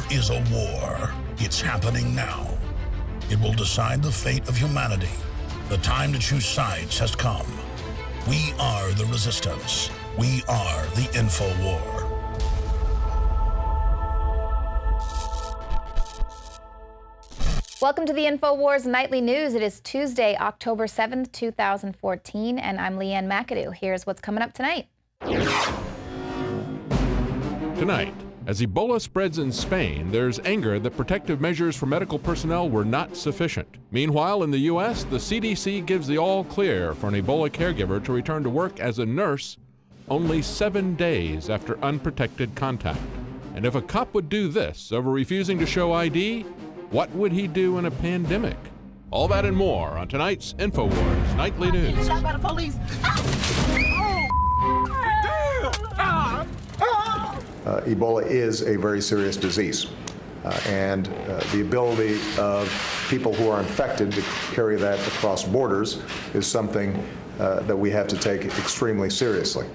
is a war. It's happening now. It will decide the fate of humanity. The time to choose sides has come. We are the resistance. We are the info war. Welcome to the InfoWars Nightly News. It is Tuesday, October 7th, 2014, and I'm Leanne McAdoo. Here's what's coming up tonight. Tonight, as Ebola spreads in Spain, there's anger that protective measures for medical personnel were not sufficient. Meanwhile, in the U.S., the CDC gives the all-clear for an Ebola caregiver to return to work as a nurse only 7 days after unprotected contact. And if a cop would do this over refusing to show ID, what would he do in a pandemic? All that and more on tonight's InfoWars Nightly News. Shot by the police. Ebola is a very serious disease, and the ability of people who are infected to carry that across borders is something that we have to take extremely seriously.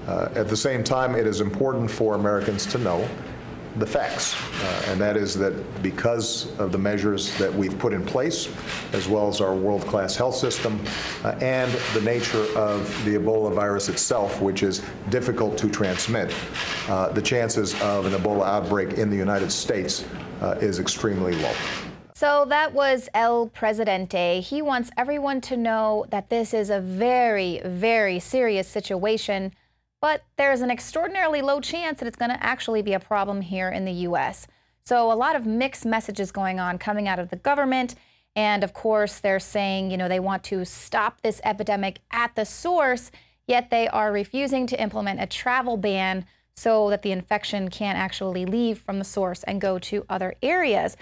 At the same time, it is important for Americans to know the facts, and that is that because of the measures that we've put in place, as well as our world-class health system, and the nature of the Ebola virus itself, which is difficult to transmit, the chances of an Ebola outbreak in the United States is extremely low. So that was El Presidente. He wants everyone to know that this is a very, very serious situation, but there's an extraordinarily low chance that it's going to actually be a problem here in the U.S. So a lot of mixed messages going on coming out of the government. And of course, they're saying, they want to stop this epidemic at the source, yet they are refusing to implement a travel ban so that the infection can't actually leave from the source and go to other areas.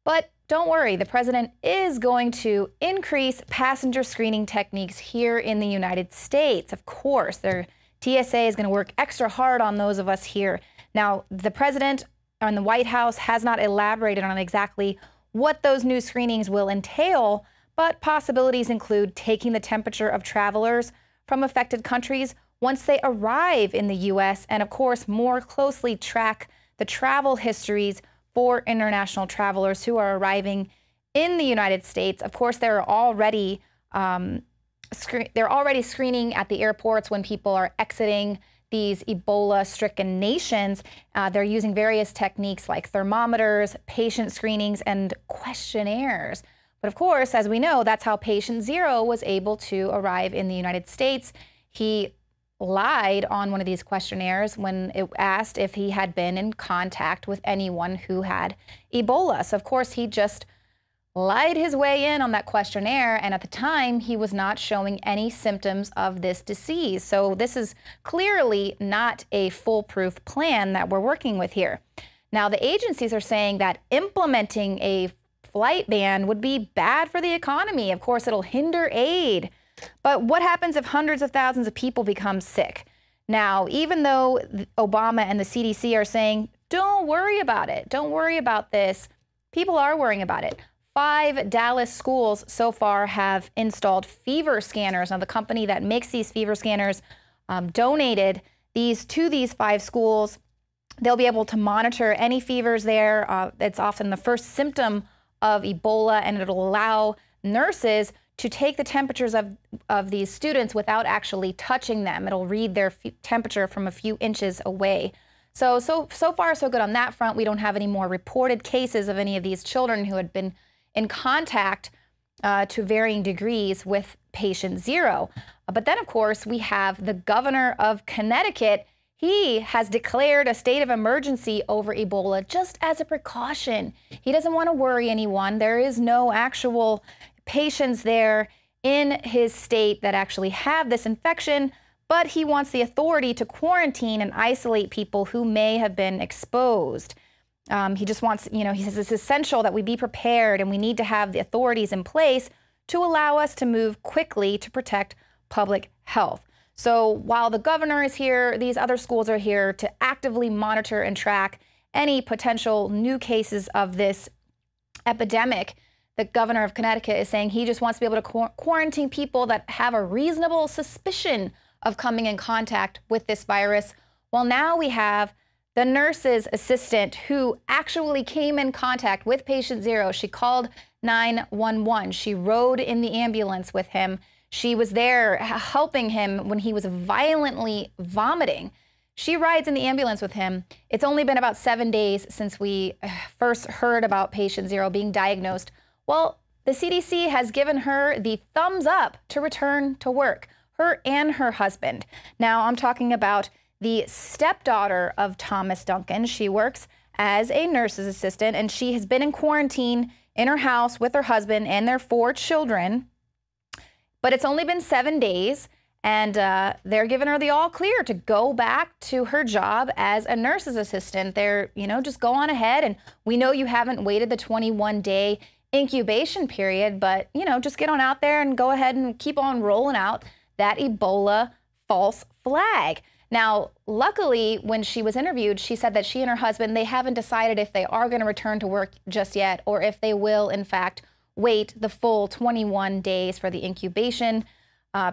But don't worry, the president is going to increase passenger screening techniques here in the United States. Of course, TSA is going to work extra hard on those of us here. Now, the president and the White House has not elaborated on exactly what those new screenings will entail, but possibilities include taking the temperature of travelers from affected countries once they arrive in the U.S. and, of course, more closely track the travel histories for international travelers who are arriving in the United States. Of course, they're already screening at the airports when people are exiting these Ebola-stricken nations. They're using various techniques like thermometers, patient screenings, and questionnaires. But of course, as we know, that's how patient zero was able to arrive in the United States. He lied on one of these questionnaires when it asked if he had been in contact with anyone who had Ebola. So of course, he just lied his way in on that questionnaire, and at the time, he was not showing any symptoms of this disease. So this is clearly not a foolproof plan that we're working with here. Now, the agencies are saying that implementing a flight ban would be bad for the economy. Of course, it'll hinder aid. But what happens if hundreds of thousands of people become sick? Now, even though Obama and the CDC are saying, don't worry about it, don't worry about this, people are worrying about it. 5 Dallas schools so far have installed fever scanners. Now, the company that makes these fever scanners donated these to these 5 schools. They'll be able to monitor any fevers there. It's often the first symptom of Ebola, and it'll allow nurses to take the temperatures of these students without actually touching them. It'll read their temperature from a few inches away. So far, so good on that front. We don't have any more reported cases of any of these children who had been in contact to varying degrees with patient zero. But then, of course, we have the governor of Connecticut. He has declared a state of emergency over Ebola just as a precaution. He doesn't want to worry anyone. There is no actual patients there in his state that actually have this infection, but he wants the authority to quarantine and isolate people who may have been exposed. He just wants, he says it's essential that we be prepared, and we need to have the authorities in place to allow us to move quickly to protect public health. So while the governor is here, these other schools are here to actively monitor and track any potential new cases of this epidemic. The governor of Connecticut is saying he just wants to be able to quarantine people that have a reasonable suspicion of coming in contact with this virus. Well, now we have the nurse's assistant who actually came in contact with patient 0. She called 911. She rode in the ambulance with him. She was there helping him when he was violently vomiting. She rides in the ambulance with him. It's only been about 7 days since we first heard about patient 0 being diagnosed. Well, the CDC has given her the thumbs up to return to work, her and her husband. Now, I'm talking about the stepdaughter of Thomas Duncan. She works as a nurse's assistant, and she has been in quarantine in her house with her husband and their 4 children. But it's only been 7 days, and they're giving her the all clear to go back to her job as a nurse's assistant. They're, just go on ahead, and we know you haven't waited the 21-day incubation period, but, just get on out there and go ahead and keep on rolling out that Ebola false flag. Now, luckily, when she was interviewed, she said that she and her husband, they haven't decided if they are going to return to work just yet or if they will, in fact, wait the full 21 days for the incubation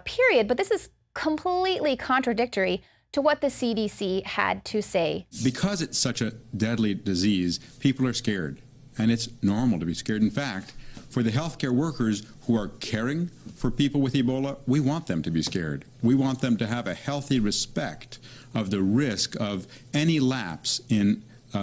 period. But this is completely contradictory to what the CDC had to say. Because it's such a deadly disease, people are scared, and it's normal to be scared. In fact, for the healthcare workers who are caring for people with Ebola, we want them to be scared. We want them to have a healthy respect of the risk of any lapse in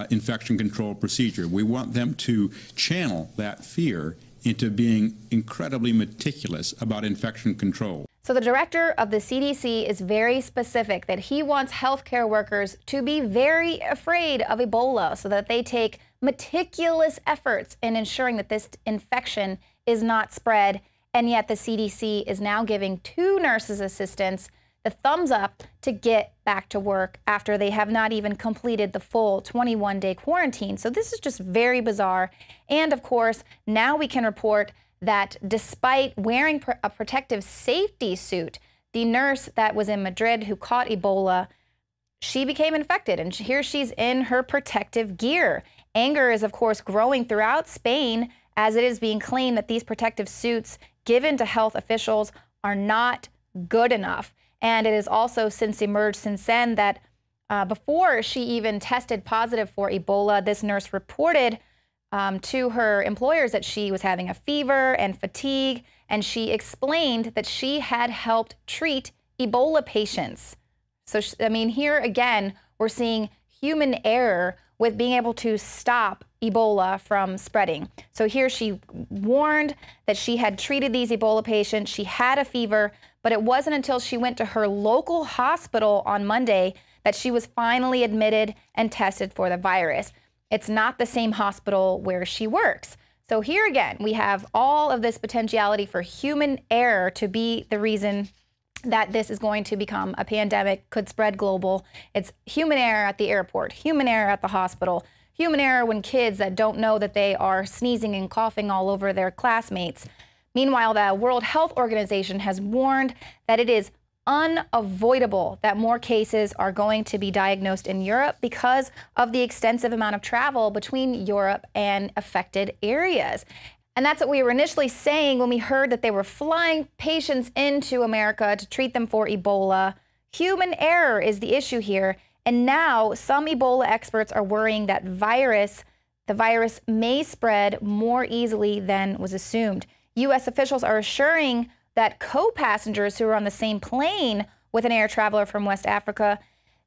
infection control procedure. We want them to channel that fear into being incredibly meticulous about infection control. So the director of the CDC is very specific that he wants healthcare workers to be very afraid of Ebola so that they take meticulous efforts in ensuring that this infection is not spread. And yet the CDC is now giving 2 nurses assistants the thumbs up to get back to work after they have not even completed the full 21-day quarantine. So this is just very bizarre. And of course, now we can report that despite wearing a protective safety suit, the nurse that was in Madrid who caught Ebola, she became infected, and here she's in her protective gear. Anger is, of course, growing throughout Spain as it is being claimed that these protective suits given to health officials are not good enough. And it has also since emerged since then that before she even tested positive for Ebola, this nurse reported to her employers that she was having a fever and fatigue, and she explained that she had helped treat Ebola patients. So, here again, we're seeing human error with being able to stop Ebola from spreading. So here she warned that she had treated these Ebola patients. She had a fever, but it wasn't until she went to her local hospital on Monday that she was finally admitted and tested for the virus. It's not the same hospital where she works. So here again, we have all of this potentiality for human error to be the reason that this is going to become a pandemic, could spread global. It's human error at the airport, human error at the hospital, human error when kids that don't know that they are sneezing and coughing all over their classmates. Meanwhile, the World Health Organization has warned that it is unavoidable that more cases are going to be diagnosed in Europe because of the extensive amount of travel between Europe and affected areas. And that's what we were initially saying when we heard that they were flying patients into America to treat them for Ebola. Human error is the issue here. And now some Ebola experts are worrying that the virus may spread more easily than was assumed. U.S. officials are assuring that co-passengers who are on the same plane with an air traveler from West Africa,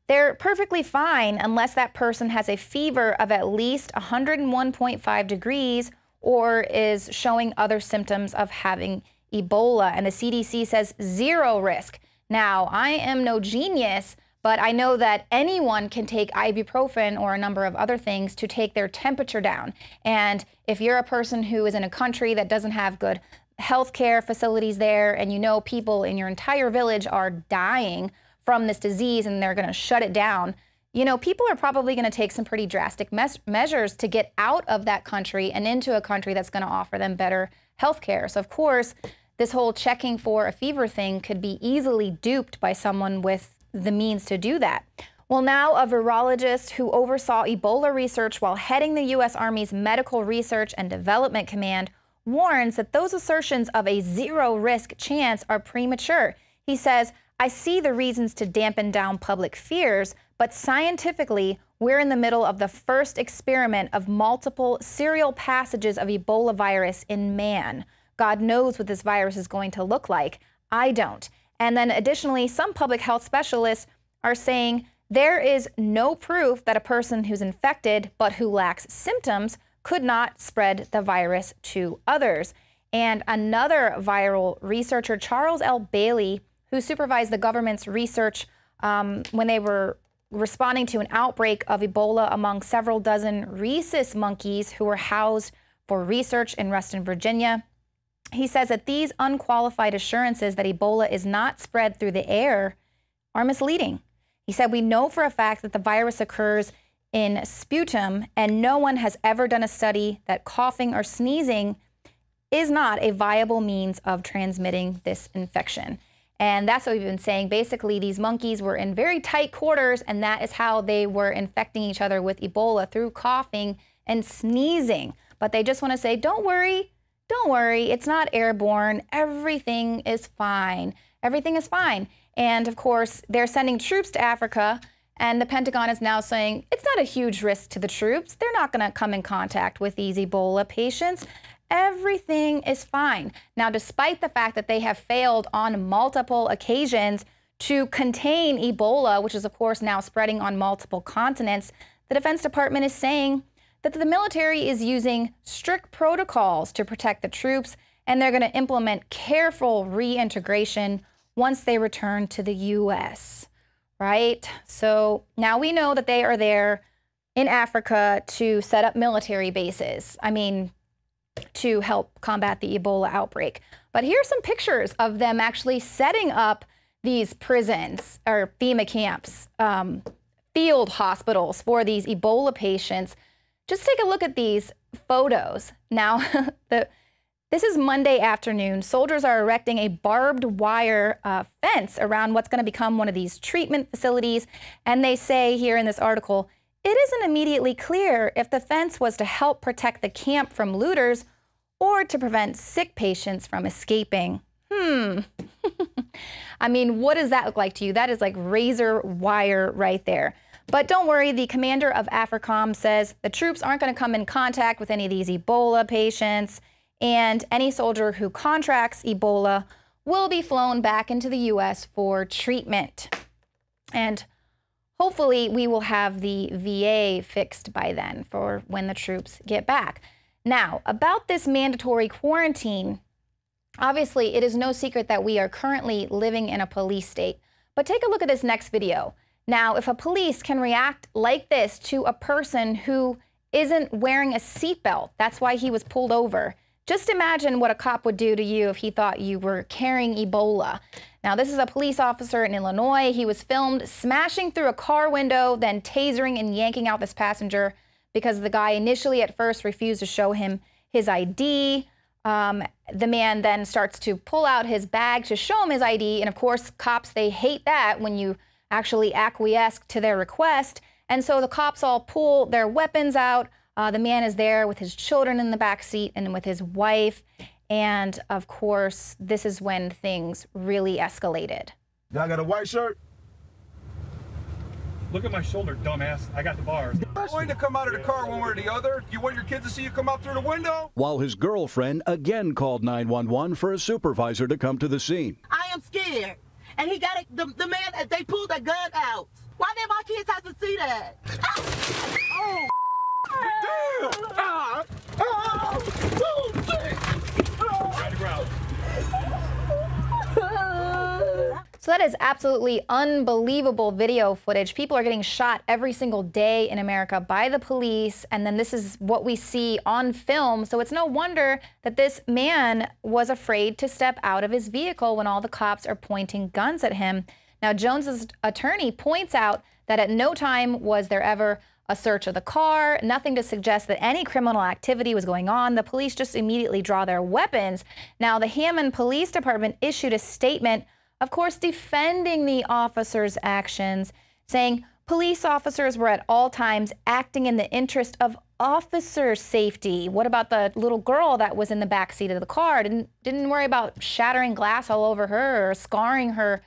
they're perfectly fine unless that person has a fever of at least 101.5 degrees or is showing other symptoms of having Ebola. And the CDC says 0 risk. Now, I am no genius, but I know that anyone can take ibuprofen or a number of other things to take their temperature down. And if you're a person who is in a country that doesn't have good healthcare facilities there, and you know people in your entire village are dying from this disease and they're going to shut it down, people are probably going to take some pretty drastic measures to get out of that country and into a country that's going to offer them better healthcare. So, of course, this whole checking for a fever thing could be easily duped by someone with the means to do that. Well, now a virologist who oversaw Ebola research while heading the U.S. Army's Medical Research and Development Command warns that those assertions of a 0 risk chance are premature. He says, I see the reasons to dampen down public fears, but scientifically, we're in the middle of the first experiment of multiple serial passages of Ebola virus in man. God knows what this virus is going to look like. I don't. And then additionally, some public health specialists are saying there is no proof that a person who's infected but who lacks symptoms could not spread the virus to others. And another viral researcher, Charles L. Bailey, who supervised the government's research when they were responding to an outbreak of Ebola among several dozen rhesus monkeys who were housed for research in Reston, Virginia. He says that these unqualified assurances that Ebola is not spread through the air are misleading. He said, we know for a fact that the virus occurs in sputum, and no one has ever done a study that coughing or sneezing is not a viable means of transmitting this infection. And that's what we've been saying. Basically, these monkeys were in very tight quarters, and that is how they were infecting each other with Ebola, through coughing and sneezing. But they just want to say, don't worry, it's not airborne. Everything is fine. Everything is fine. And of course, they're sending troops to Africa, and the Pentagon is now saying it's not a huge risk to the troops. They're not going to come in contact with these Ebola patients. Everything is fine. Now, despite the fact that they have failed on multiple occasions to contain Ebola, which is of course now spreading on multiple continents, the Defense Department is saying that the military is using strict protocols to protect the troops, and they're going to implement careful reintegration once they return to the U.S., right? So now we know that they are there in Africa to set up military bases. I mean, to help combat the Ebola outbreak. But here's some pictures of them actually setting up these prisons or FEMA camps, field hospitals for these Ebola patients. Just take a look at these photos. Now, this is Monday afternoon. Soldiers are erecting a barbed wire fence around what's going to become one of these treatment facilities. And they say here in this article, it isn't immediately clear if the fence was to help protect the camp from looters or to prevent sick patients from escaping. I mean, what does that look like to you? That is like razor wire right there. But don't worry, the commander of AFRICOM says the troops aren't going to come in contact with any of these Ebola patients, and any soldier who contracts Ebola will be flown back into the U.S. for treatment. And hopefully we will have the VA fixed by then for when the troops get back. Now, about this mandatory quarantine, obviously it is no secret that we are currently living in a police state. But take a look at this next video. Now, if a police can react like this to a person who isn't wearing a seatbelt, that's why he was pulled over. Just imagine what a cop would do to you if he thought you were carrying Ebola. Now, this is a police officer in Illinois. He was filmed smashing through a car window, then tasering and yanking out this passenger because the guy initially at first refused to show him his ID. The man then starts to pull out his bag to show him his ID. And of course, cops, they hate that when you actually acquiesce to their request. And so the cops all pull their weapons out. The man is there with his children in the back seat and with his wife. And of course, this is when things really escalated. Y'all got a white shirt? Look at my shoulder, dumbass. I got the bars. You're going to come out of the car one way or the other. Do you want your kids to see you come out through the window? While his girlfriend again called 911 for a supervisor to come to the scene. I am scared. And he got the man, they pulled a gun out. Why did my kids have to see that? Oh, damn! So that is absolutely unbelievable video footage. People are getting shot every single day in America by the police, and then this is what we see on film. So it's no wonder that this man was afraid to step out of his vehicle when all the cops are pointing guns at him. Now, Jones's attorney points out that at no time was there ever a search of the car, nothing to suggest that any criminal activity was going on. The police just immediately draw their weapons. Now, the Hammond Police Department issued a statement, of course, defending the officers' actions, saying police officers were at all times acting in the interest of officer safety. What about the little girl that was in the back seat of the car? Didn't worry about shattering glass all over her or scarring her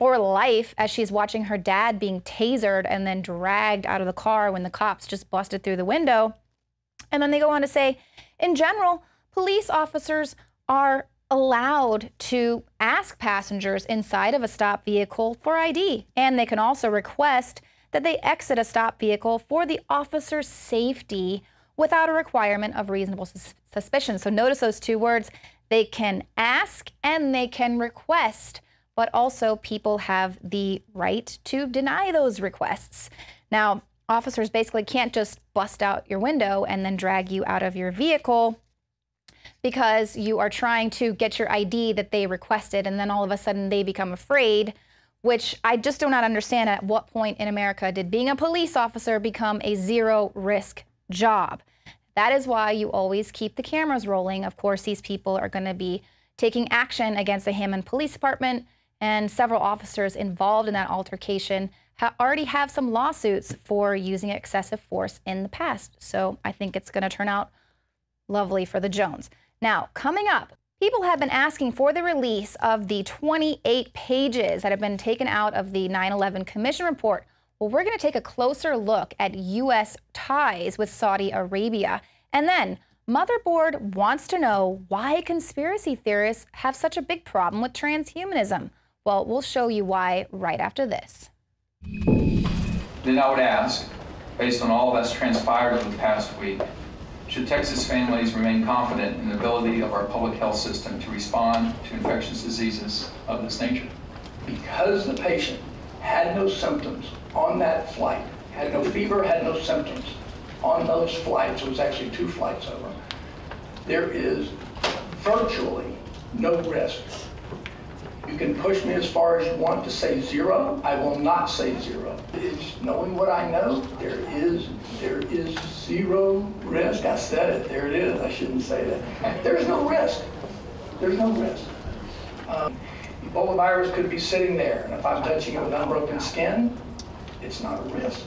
for life as she's watching her dad being tasered and then dragged out of the car when the cops just busted through the window. And then they go on to say, in general, police officers are allowed to ask passengers inside of a stopped vehicle for ID, and they can also request that they exit a stopped vehicle for the officer's safety without a requirement of reasonable suspicion. So notice those two words. They can ask and they can request, but also people have the right to deny those requests. Now, officers basically can't just bust out your window and then drag you out of your vehicle because you are trying to get your ID that they requested, and then all of a sudden they become afraid, which I just do not understand at what point in America did being a police officer become a zero-risk job. That is why you always keep the cameras rolling. Of course, these people are going to be taking action against the Hammond Police Department, and several officers involved in that altercation already have some lawsuits for using excessive force in the past. So I think it's going to turn out lovely for the Jones. Now, coming up, people have been asking for the release of the 28 pages that have been taken out of the 9/11 Commission report. Well, we're going to take a closer look at U.S. ties with Saudi Arabia. And then, Motherboard wants to know why conspiracy theorists have such a big problem with transhumanism. Well, we'll show you why right after this. Then I would ask, based on all that's transpired over the past week, should Texas families remain confident in the ability of our public health system to respond to infectious diseases of this nature? Because the patient had no symptoms on that flight, had no fever, had no symptoms on those flights, it was actually 2 flights over, there is virtually no risk. You can push me as far as you want to say 0. I will not say 0. It's knowing what I know. There is 0 risk. I said it. There it is. I shouldn't say that. There's no risk. There's no risk. Ebola virus could be sitting there, and if I'm touching it with unbroken skin, it's not a risk.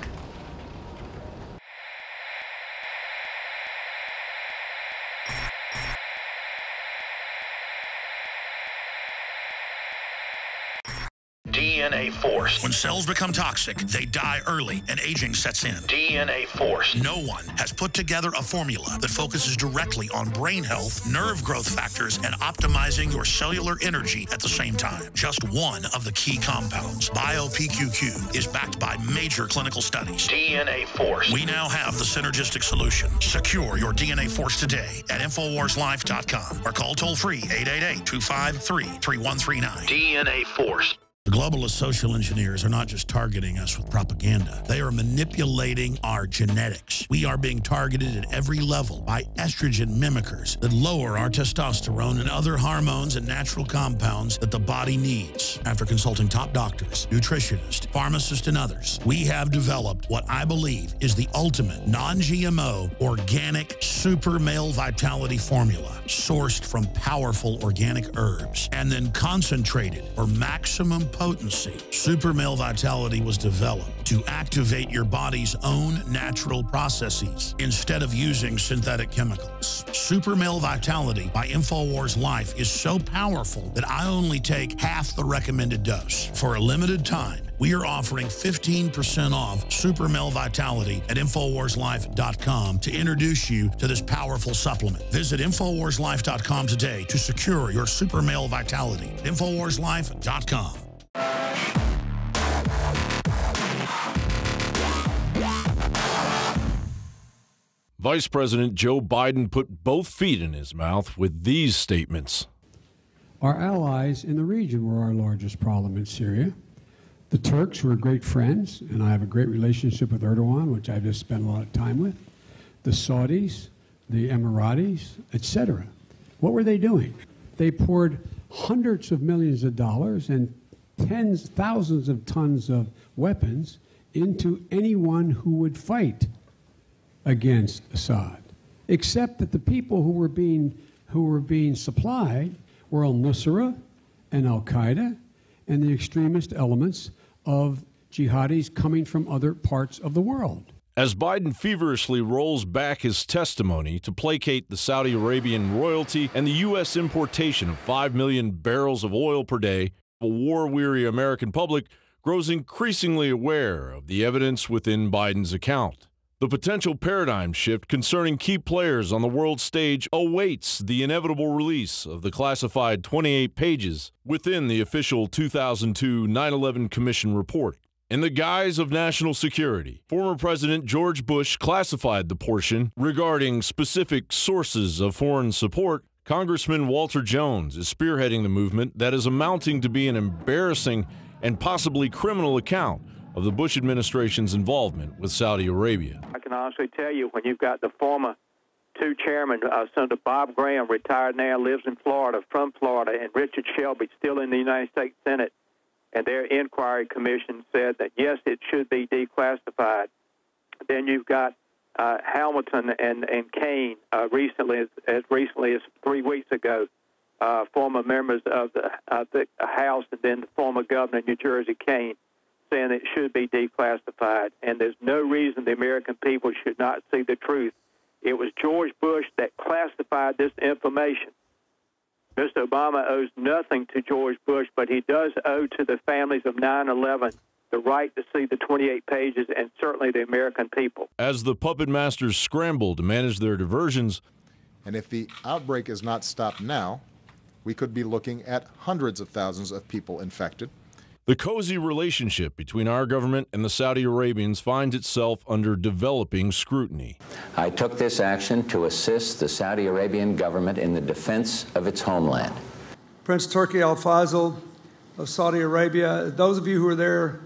DNA force. When cells become toxic, they die early and aging sets in. DNA force. No one has put together a formula that focuses directly on brain health, nerve growth factors, and optimizing your cellular energy at the same time. Just one of the key compounds, BioPQQ, is backed by major clinical studies. DNA force. We now have the synergistic solution. Secure your DNA force today at InfoWarsLife.com or call toll-free 888-253-3139. DNA force. The globalist social engineers are not just targeting us with propaganda. They are manipulating our genetics. We are being targeted at every level by estrogen mimickers that lower our testosterone and other hormones and natural compounds that the body needs. After consulting top doctors, nutritionists, pharmacists, and others, we have developed what I believe is the ultimate non-GMO organic super male vitality formula sourced from powerful organic herbs and then concentrated for maximum potency. Super Male Vitality was developed to activate your body's own natural processes instead of using synthetic chemicals. Super Male Vitality by InfoWars Life is so powerful that I only take half the recommended dose. For a limited time, we are offering 15% off Super Male Vitality at InfoWarsLife.com to introduce you to this powerful supplement. Visit InfoWarsLife.com today to secure your Super Male Vitality. InfoWarsLife.com. Vice President Joe Biden put both feet in his mouth with these statements. Our allies in the region were our largest problem in Syria. The Turks were great friends, and I have a great relationship with Erdogan, which I've just spent a lot of time with. The Saudis, the Emiratis, etc. What were they doing? They poured hundreds of millions of dollars and thousands of tons of weapons into anyone who would fight against Assad, except that the people who were being supplied were al-Nusra and al-Qaeda and the extremist elements of jihadis coming from other parts of the world. As Biden feverishly rolls back his testimony to placate the Saudi Arabian royalty and the U.S. importation of 5 million barrels of oil per day, The war-weary American public grows increasingly aware of the evidence within Biden's account. The potential paradigm shift concerning key players on the world stage awaits the inevitable release of the classified 28 pages within the official 2002 9/11 Commission report. In the guise of national security, former President George Bush classified the portion regarding specific sources of foreign support. Congressman Walter Jones is spearheading the movement that is amounting to be an embarrassing and possibly criminal account of the Bush administration's involvement with Saudi Arabia. I can honestly tell you, when you've got the former two chairmen, Senator Bob Graham, retired now, lives in Florida, from Florida, and Richard Shelby, still in the United States Senate, and their inquiry commission said that, yes, it should be declassified. Then you've got Hamilton and Kane, as recently as 3 weeks ago, former members of the House, and then the former governor of New Jersey, Kane, saying it should be declassified. And there's no reason the American people should not see the truth. It was George Bush that classified this information. Mr. Obama owes nothing to George Bush, but he does owe to the families of 9/11 the right to see the 28 pages, and certainly the American people. As the puppet masters scramble to manage their diversions, and if the outbreak is not stopped now, we could be looking at hundreds of thousands of people infected. the cozy relationship between our government and the Saudi Arabians finds itself under developing scrutiny. I took this action to assist the Saudi Arabian government in the defense of its homeland. Prince Turki Al Faisal of Saudi Arabia, those of you who were there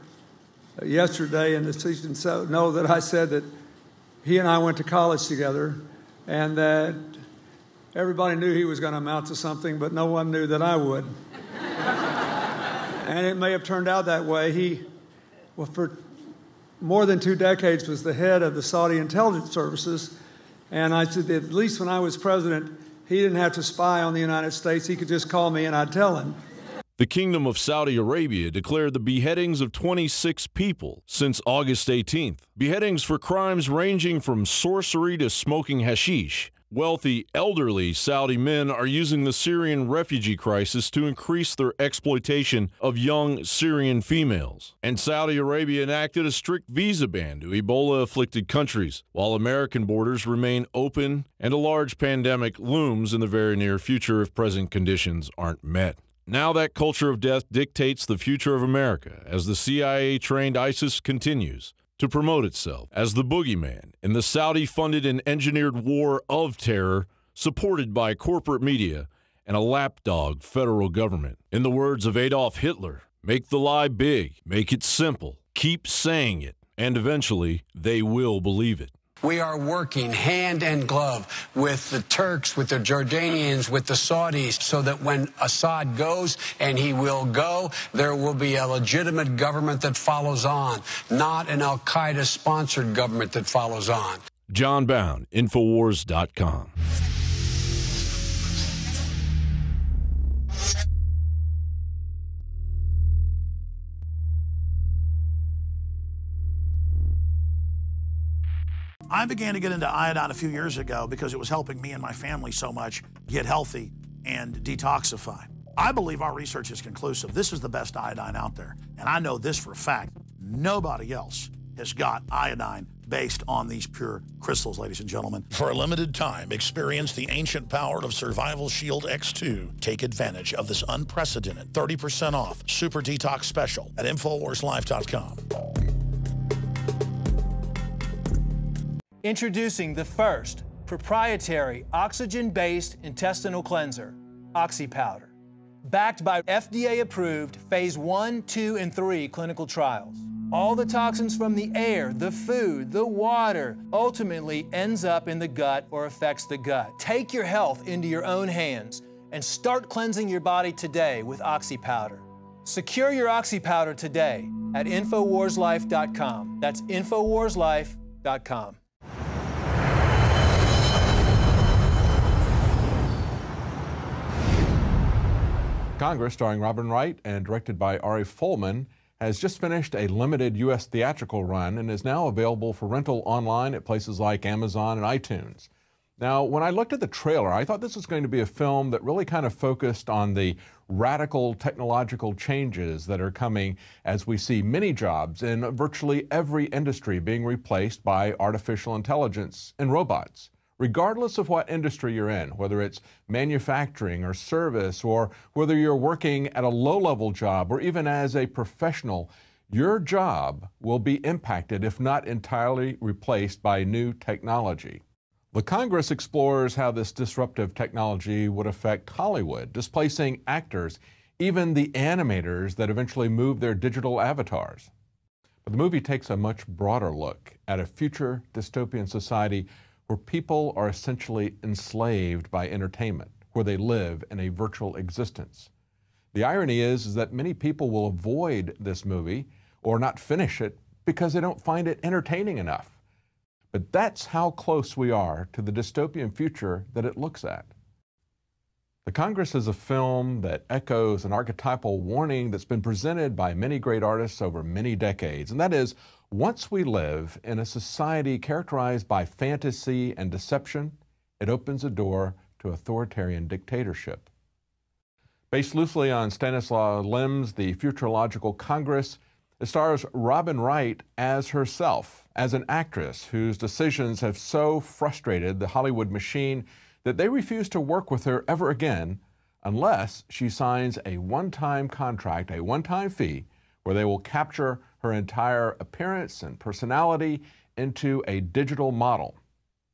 yesterday in the season know that I said that he and I went to college together and that everybody knew he was going to amount to something, but no one knew that I would. And it may have turned out that way. He, well, for more than 2 decades, was the head of the Saudi intelligence services. And I said that at least when I was president, he didn't have to spy on the United States. He could just call me and I'd tell him. The Kingdom of Saudi Arabia declared the beheadings of 26 people since August 18th. Beheadings for crimes ranging from sorcery to smoking hashish. Wealthy, elderly Saudi men are using the Syrian refugee crisis to increase their exploitation of young Syrian females. And Saudi Arabia enacted a strict visa ban to Ebola-afflicted countries, while American borders remain open and a large pandemic looms in the very near future if present conditions aren't met. Now that culture of death dictates the future of America as the CIA-trained ISIS continues to promote itself as the boogeyman in the Saudi-funded and engineered war of terror supported by corporate media and a lapdog federal government. In the words of Adolf Hitler, make the lie big, make it simple, keep saying it, and eventually they will believe it. We are working hand in glove with the Turks, with the Jordanians, with the Saudis, so that when Assad goes, and he will go, there will be a legitimate government that follows on, not an al-Qaeda-sponsored government that follows on. John Bound, Infowars.com. I began to get into iodine a few years ago because it was helping me and my family so much get healthy and detoxify. I believe our research is conclusive. This is the best iodine out there. And I know this for a fact. Nobody else has got iodine based on these pure crystals, ladies and gentlemen. For a limited time, experience the ancient power of Survival Shield X2. Take advantage of this unprecedented 30% off Super Detox Special at InfoWarsLife.com. Introducing the first proprietary oxygen-based intestinal cleanser, OxyPowder, backed by FDA-approved phase 1, 2, and 3 clinical trials. All the toxins from the air, the food, the water, ultimately ends up in the gut or affects the gut. Take your health into your own hands and start cleansing your body today with OxyPowder. Secure your OxyPowder today at InfoWarsLife.com. That's InfoWarsLife.com. Congress, starring Robin Wright and directed by Ari Folman, has just finished a limited U.S. theatrical run and is now available for rental online at places like Amazon and iTunes. Now, when I looked at the trailer, I thought this was going to be a film that really kind of focused on the radical technological changes that are coming as we see many jobs in virtually every industry being replaced by artificial intelligence and robots. Regardless of what industry you're in, whether it's manufacturing or service, or whether you're working at a low-level job or even as a professional, your job will be impacted, if not entirely replaced, by new technology. The Congress explores how this disruptive technology would affect Hollywood, displacing actors, even the animators that eventually move their digital avatars. But the movie takes a much broader look at a future dystopian society where people are essentially enslaved by entertainment, where they live in a virtual existence. The irony is that many people will avoid this movie or not finish it because they don't find it entertaining enough. But that's how close we are to the dystopian future that it looks at. The Congress is a film that echoes an archetypal warning that's been presented by many great artists over many decades, and that is, once we live in a society characterized by fantasy and deception, it opens a door to authoritarian dictatorship. Based loosely on Stanislaw Lem's The Futurological Congress, it stars Robin Wright as herself, as an actress whose decisions have so frustrated the Hollywood machine that they refuse to work with her ever again unless she signs a one-time contract, a one-time fee, where they will capture her entire appearance and personality into a digital model.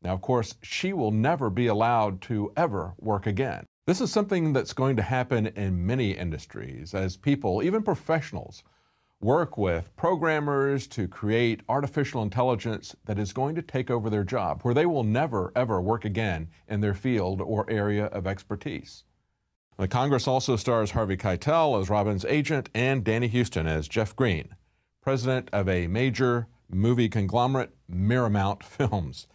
Now, of course, she will never be allowed to ever work again. This is something that's going to happen in many industries as people, even professionals, work with programmers to create artificial intelligence that is going to take over their job, where they will never, ever work again in their field or area of expertise. The Congress also stars Harvey Keitel as Robin's agent and Danny Houston as Jeff Green, president of a major movie conglomerate, Paramount Films.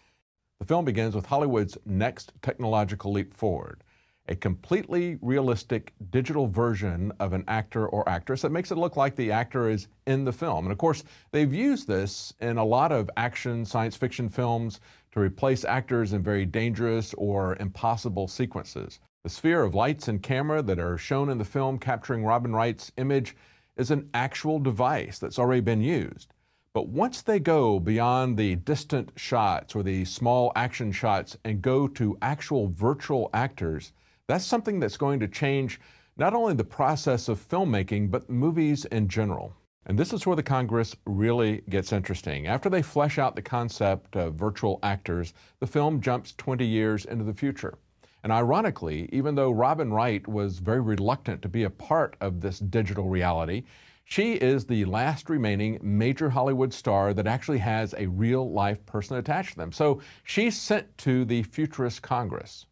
The film begins with Hollywood's next technological leap forward, a completely realistic digital version of an actor or actress that makes it look like the actor is in the film. And of course, they've used this in a lot of action science fiction films to replace actors in very dangerous or impossible sequences. The sphere of lights and camera that are shown in the film capturing Robin Wright's image is an actual device that's already been used. But once they go beyond the distant shots or the small action shots and go to actual virtual actors, that's something that's going to change not only the process of filmmaking, but movies in general. And this is where the Congress really gets interesting. After they flesh out the concept of virtual actors, the film jumps 20 years into the future. And ironically, even though Robin Wright was very reluctant to be a part of this digital reality, she is the last remaining major Hollywood star that actually has a real-life person attached to them. So she's sent to the Futurist Congress.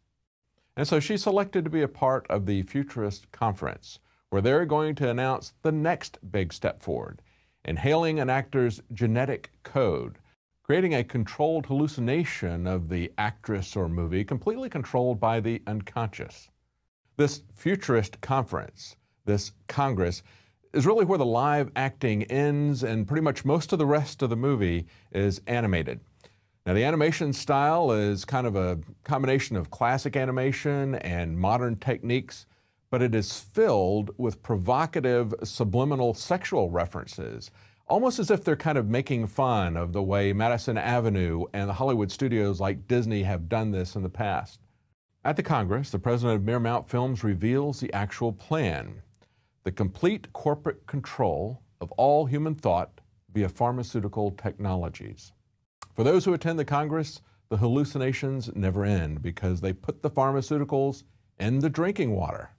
And so she's selected to be a part of the Futurist Conference, where they're going to announce the next big step forward, inhaling an actor's genetic code, creating a controlled hallucination of the actress or movie, completely controlled by the unconscious. This Futurist Conference, this Congress, is really where the live acting ends and pretty much most of the rest of the movie is animated. Now, the animation style is kind of a combination of classic animation and modern techniques, but it is filled with provocative subliminal sexual references, almost as if they're kind of making fun of the way Madison Avenue and the Hollywood studios like Disney have done this in the past. At the Congress, the president of Paramount Films reveals the actual plan: the complete corporate control of all human thought via pharmaceutical technologies. For those who attend the Congress, the hallucinations never end because they put the pharmaceuticals in the drinking water.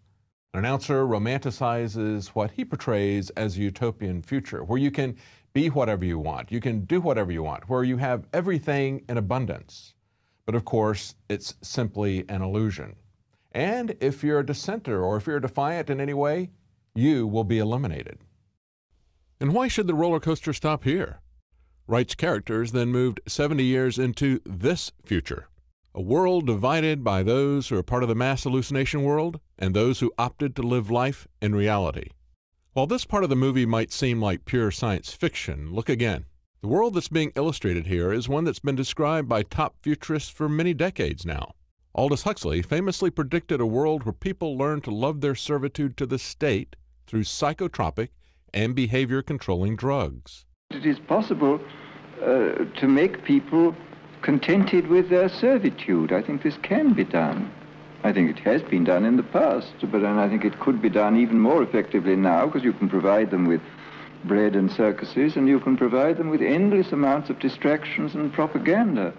An announcer romanticizes what he portrays as a utopian future, where you can be whatever you want, you can do whatever you want, where you have everything in abundance. But of course, it's simply an illusion. And if you're a dissenter or if you're defiant in any way, you will be eliminated. And why should the roller coaster stop here? Wright's characters then moved 70 years into this future, a world divided by those who are part of the mass hallucination world and those who opted to live life in reality. While this part of the movie might seem like pure science fiction, look again. The world that's being illustrated here is one that's been described by top futurists for many decades now. Aldous Huxley famously predicted a world where people learn to love their servitude to the state through psychotropic and behavior-controlling drugs. It is possible to make people contented with their servitude. I think this can be done. I think it has been done in the past, but I think it could be done even more effectively now, because you can provide them with bread and circuses, and you can provide them with endless amounts of distractions and propaganda.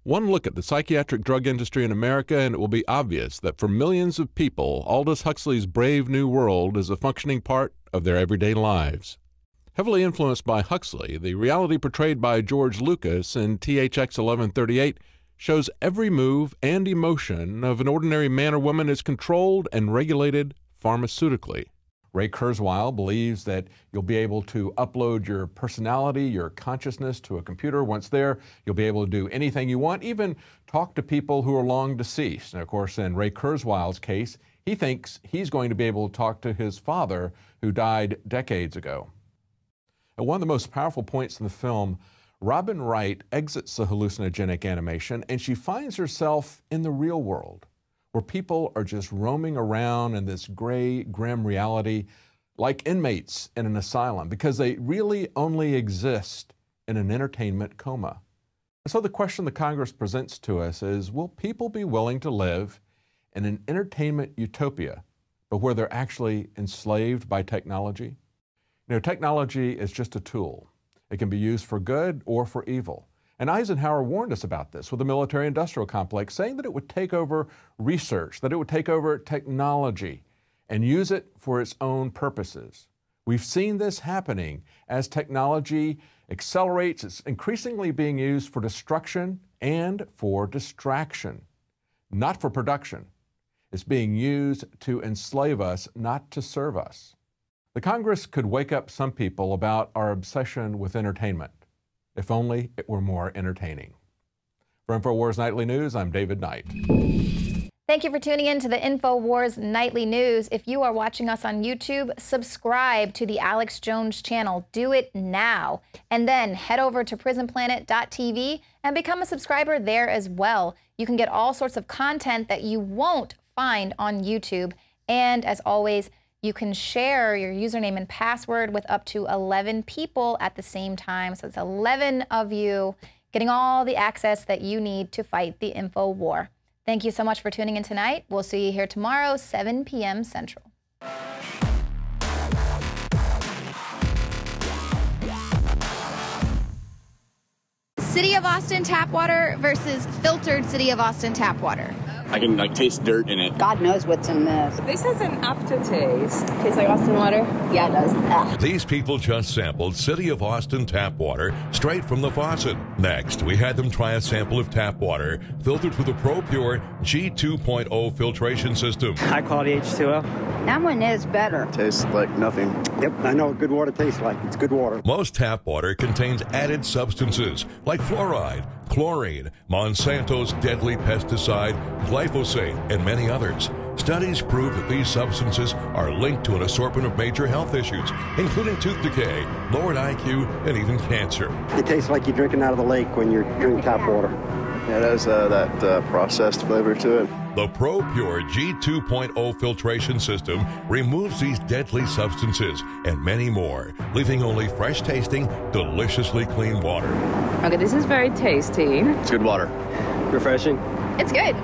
One look at the psychiatric drug industry in America, and it will be obvious that for millions of people, Aldous Huxley's Brave New World is a functioning part of their everyday lives. Heavily influenced by Huxley, the reality portrayed by George Lucas in THX 1138 shows every move and emotion of an ordinary man or woman is controlled and regulated pharmaceutically. Ray Kurzweil believes that you'll be able to upload your personality, your consciousness to a computer. Once there, you'll be able to do anything you want, even talk to people who are long deceased. And of course, in Ray Kurzweil's case, he thinks he's going to be able to talk to his father who died decades ago. At one of the most powerful points in the film, Robin Wright exits the hallucinogenic animation and she finds herself in the real world, where people are just roaming around in this gray, grim reality like inmates in an asylum, because they really only exist in an entertainment coma. And so the question the Congress presents to us is, will people be willing to live in an entertainment utopia, but where they're actually enslaved by technology? You know, technology is just a tool. It can be used for good or for evil. And Eisenhower warned us about this with the military-industrial complex, saying that it would take over research, that it would take over technology and use it for its own purposes. We've seen this happening as technology accelerates. It's increasingly being used for destruction and for distraction, not for production. It's being used to enslave us, not to serve us. The Congress could wake up some people about our obsession with entertainment. If only it were more entertaining. For InfoWars Nightly News, I'm David Knight. Thank you for tuning in to the InfoWars Nightly News. If you are watching us on YouTube, subscribe to the Alex Jones channel. Do it now. And then head over to prisonplanet.tv and become a subscriber there as well. You can get all sorts of content that you won't find on YouTube. And as always, you can share your username and password with up to 11 people at the same time. So it's 11 of you getting all the access that you need to fight the info war. Thank you so much for tuning in tonight. We'll see you here tomorrow, 7 p.m. Central. City of Austin tap water versus filtered City of Austin tap water. I can taste dirt in it. God knows what's in this. This has an aftertaste. Tastes like Austin water? Yeah, it does. Ugh. These people just sampled City of Austin tap water straight from the faucet. Next, we had them try a sample of tap water filtered through the ProPure G2.0 filtration system. High quality H2O. That one is better. Tastes like nothing. Yep, I know what good water tastes like. It's good water. Most tap water contains added substances like fluoride, chlorine, Monsanto's deadly pesticide, glyphosate, and many others. Studies prove that these substances are linked to an assortment of major health issues, including tooth decay, lowered IQ, and even cancer. It tastes like you're drinking out of the lake when you're drinking tap water. Yeah, it has that processed flavor to it. The ProPure G2.0 filtration system removes these deadly substances and many more, leaving only fresh-tasting, deliciously clean water. Okay, this is very tasty. It's good water. Refreshing. It's good.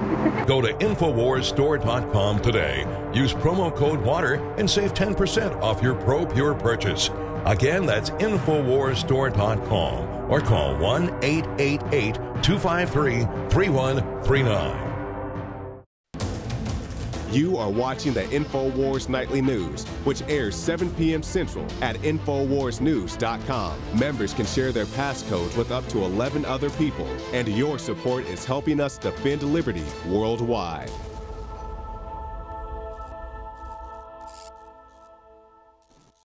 Go to InfoWarsStore.com today. Use promo code WATER and save 10% off your ProPure purchase. Again, that's InfoWarsStore.com or call 1-888-253-3139. You are watching the InfoWars Nightly News, which airs 7 p.m. Central at InfoWarsNews.com. Members can share their passcodes with up to 11 other people, and your support is helping us defend liberty worldwide.